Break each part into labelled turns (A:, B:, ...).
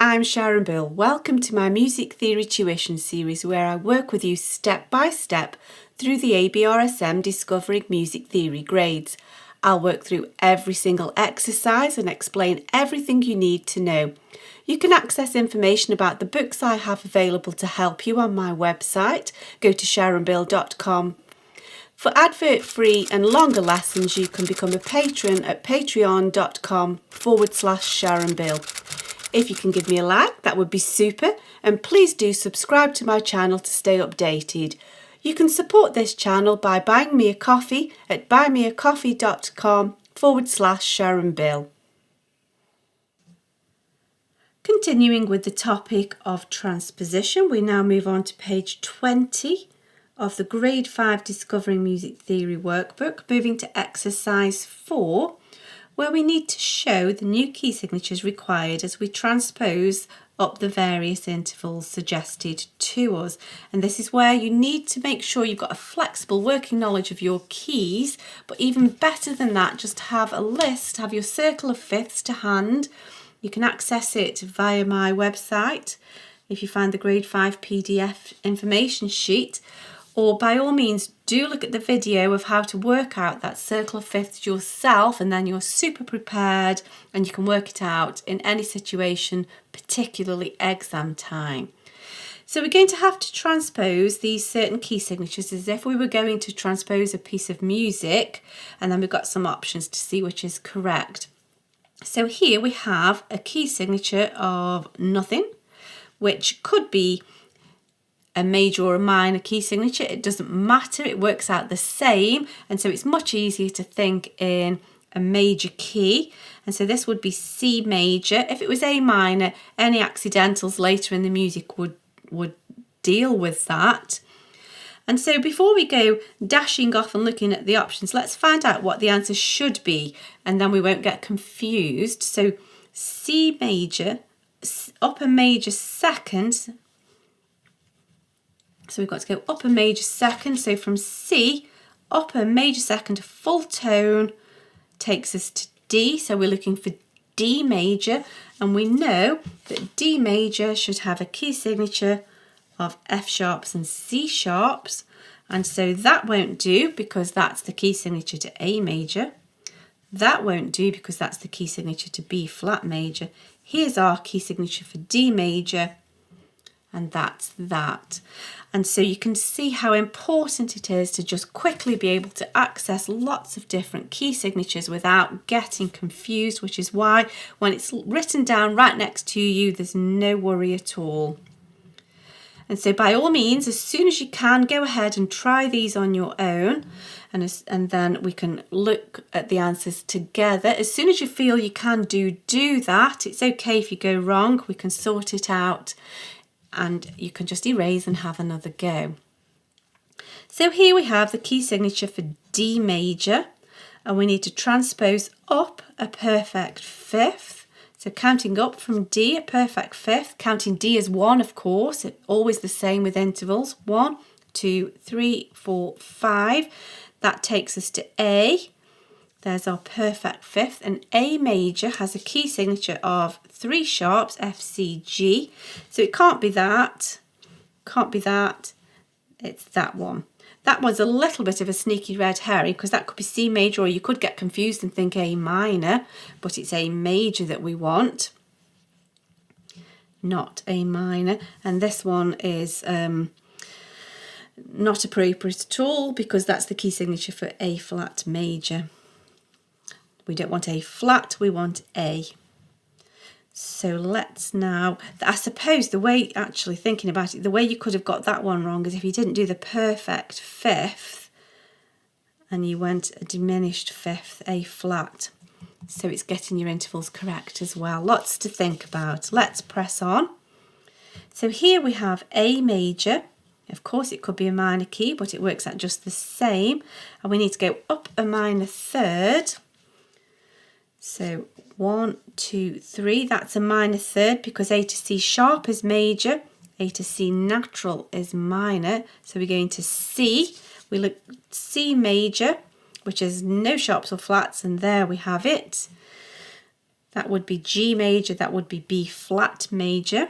A: I'm Sharon Bill. Welcome to my Music Theory Tuition series where I work with you step by step through the ABRSM Discovering Music Theory grades. I'll work through every single exercise and explain everything you need to know. You can access information about the books I have available to help you on my website. Go to sharonbill.com. For advert-free and longer lessons, you can become a patron at patreon.com/SharonBill. If you can give me a like, that would be super, and please do subscribe to my channel to stay updated. You can support this channel by buying me a coffee at buymeacoffee.com/SharonBill. Continuing with the topic of transposition, we now move on to page 20 of the Grade 5 Discovering Music Theory workbook, moving to exercise 4, where we need to show the new key signatures required as we transpose up the various intervals suggested to us. And this is where you need to make sure you've got a flexible working knowledge of your keys, but even better than that, just have a list, have your circle of fifths to hand. You can access it via my website if you find the Grade 5 PDF information sheet, or by all means do look at the video of how to work out that circle of fifths yourself, and then you're super prepared and you can work it out in any situation, particularly exam time. So we're going to have to transpose these certain key signatures as if we were going to transpose a piece of music, and then we've got some options to see which is correct. So here we have a key signature of nothing, which could be a major or a minor key signature. It doesn't matter, it works out the same, and so it's much easier to think in a major key, and so this would be C major. If it was A minor, any accidentals later in the music would deal with that. And so before we go dashing off and looking at the options, let's find out what the answer should be, and then we won't get confused. So C major, upper major second. So we've got to go upper major second. So from C, upper major second to full tone takes us to D. So we're looking for D major, and we know that D major should have a key signature of F sharps and C sharps. And so that won't do because that's the key signature to A major. That won't do because that's the key signature to B flat major. Here's our key signature for D major, and that's that. And so you can see how important it is to just quickly be able to access lots of different key signatures without getting confused, which is why when it's written down right next to you, there's no worry at all. And so by all means, as soon as you can, go ahead and try these on your own, and then we can look at the answers together. As soon as you feel you can do that. It's okay if you go wrong, we can sort it out, and you can just erase and have another go. So here we have the key signature for D major, and we need to transpose up a perfect fifth. So counting up from D, a perfect fifth, counting D as 1, of course, it's always the same with intervals. 1, 2, 3, 4, 5. That takes us to A. There's our perfect fifth, and A major has a key signature of 3 sharps, F, C, G. So it can't be that, it's that one. That one's a little bit of a sneaky red herring because that could be C major, or you could get confused and think A minor, but it's A major that we want, not A minor. And this one is not appropriate at all because that's the key signature for A flat major. We don't want A flat, we want A. So let's now, I suppose the way, actually thinking about it, the way you could have got that one wrong is if you didn't do the perfect fifth and you went a diminished fifth, A flat. So it's getting your intervals correct as well. Lots to think about. Let's press on. So here we have A major. Of course it could be a minor key, but it works out just the same. And we need to go up a minor third. So 1, 2, 3, that's a minor third because A to C sharp is major, A to C natural is minor. So we're going to C, we look C major, which is no sharps or flats, and there we have it. that would be G major, that would be B flat major.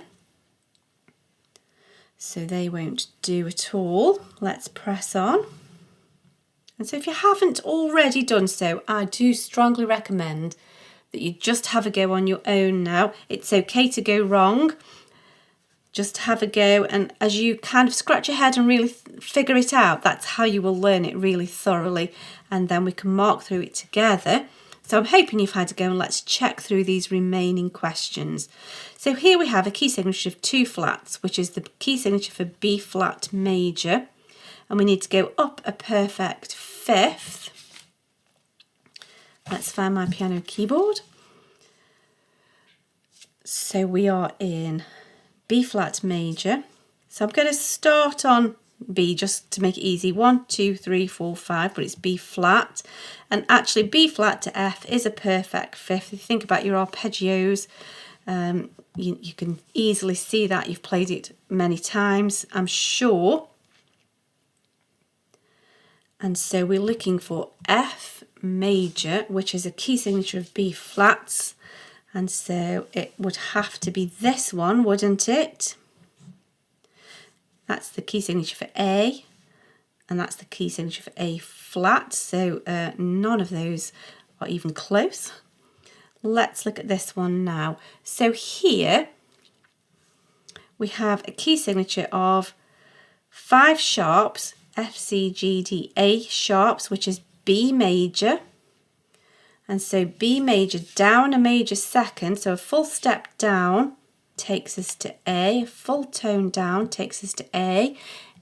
A: So they won't do at all. Let's press on. And so if you haven't already done so, I do strongly recommend that you just have a go on your own now. It's okay to go wrong. Just have a go, and as you kind of scratch your head and really figure it out, that's how you will learn it really thoroughly, and then we can mark through it together. So I'm hoping you've had a go, and let's check through these remaining questions. So here we have a key signature of 2 flats, which is the key signature for B flat major, and we need to go up a perfect fifth. Let's find my piano keyboard. So we are in B flat major. So I'm going to start on B just to make it easy. 1, 2, 3, 4, 5, but it's B flat. And actually B flat to F is a perfect fifth. If you think about your arpeggios, you can easily see that. You've played it many times, I'm sure. And so we're looking for F major, which is a key signature of B flats. And so it would have to be this one, wouldn't it? That's the key signature for A, and that's the key signature for A flat. So none of those are even close. Let's look at this one now. So here we have a key signature of 5 sharps, F, C, G, D, A sharps, which is B major. And so B major down a major second, so a full step down takes us to A, a full tone down takes us to A.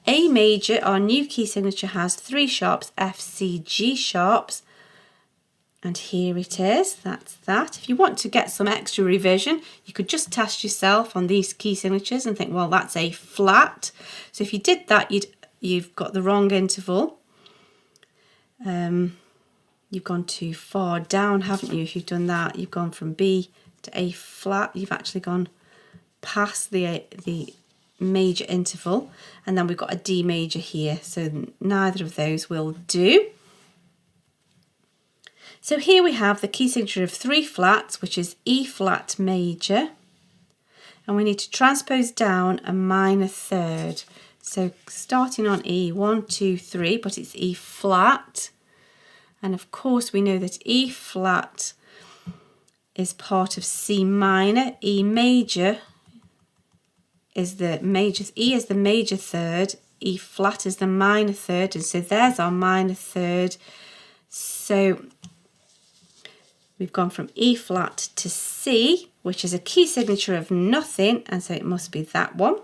A: A major, our new key signature, has 3 sharps, F, C, G sharps. And here it is, that's that. If you want to get some extra revision, you could just test yourself on these key signatures and think, well, that's A flat. So if you did that, you've got the wrong interval. You've gone too far down, haven't you? If you've done that, you've gone from B to A flat. You've actually gone past the major interval, and then we've got a D major here. So neither of those will do. So here we have the key signature of 3 flats, which is E flat major, and we need to transpose down a minor third. So starting on E, 1, 2, 3, but it's E flat. And of course we know that E flat is part of C minor. E major is the major, E is the major third, E flat is the minor third, and so there's our minor third. So we've gone from E flat to C, which is a key signature of nothing, and so it must be that one.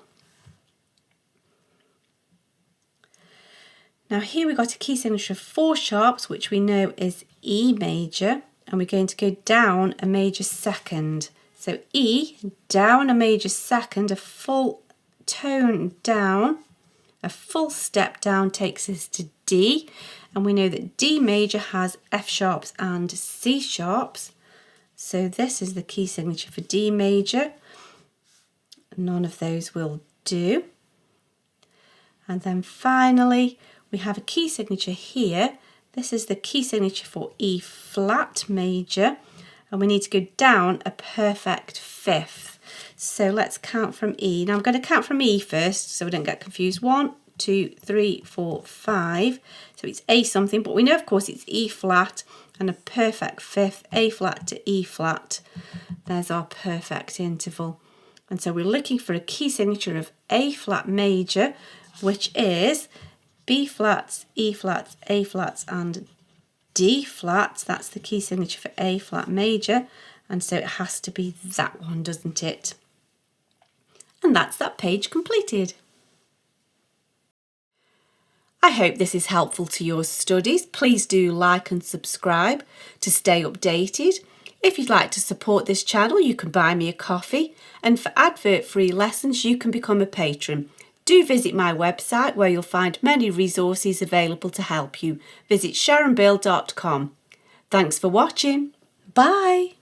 A: Now here we've got a key signature of 4 sharps, which we know is E major, and we're going to go down a major second. So E, down a major second, a full tone down, a full step down takes us to D, and we know that D major has F sharps and C sharps. So this is the key signature for D major. None of those will do. And then finally, we have a key signature here. This is the key signature for E flat major, and we need to go down a perfect fifth. So let's count from E. Now I'm going to count from E first so we don't get confused. 1, 2, 3, 4, 5. So it's A something, but we know of course it's E flat and a perfect fifth, A flat to E flat. There's our perfect interval. And so we're looking for a key signature of A flat major, which is B flats, E flats, A flats and D flats. That's the key signature for A flat major, and so it has to be that one, doesn't it? And that's that page completed. I hope this is helpful to your studies. Please do like and subscribe to stay updated. If you'd like to support this channel, you can buy me a coffee, and for advert-free lessons you can become a patron. Do visit my website where you'll find many resources available to help you. Visit sharonbill.com. Thanks for watching. Bye.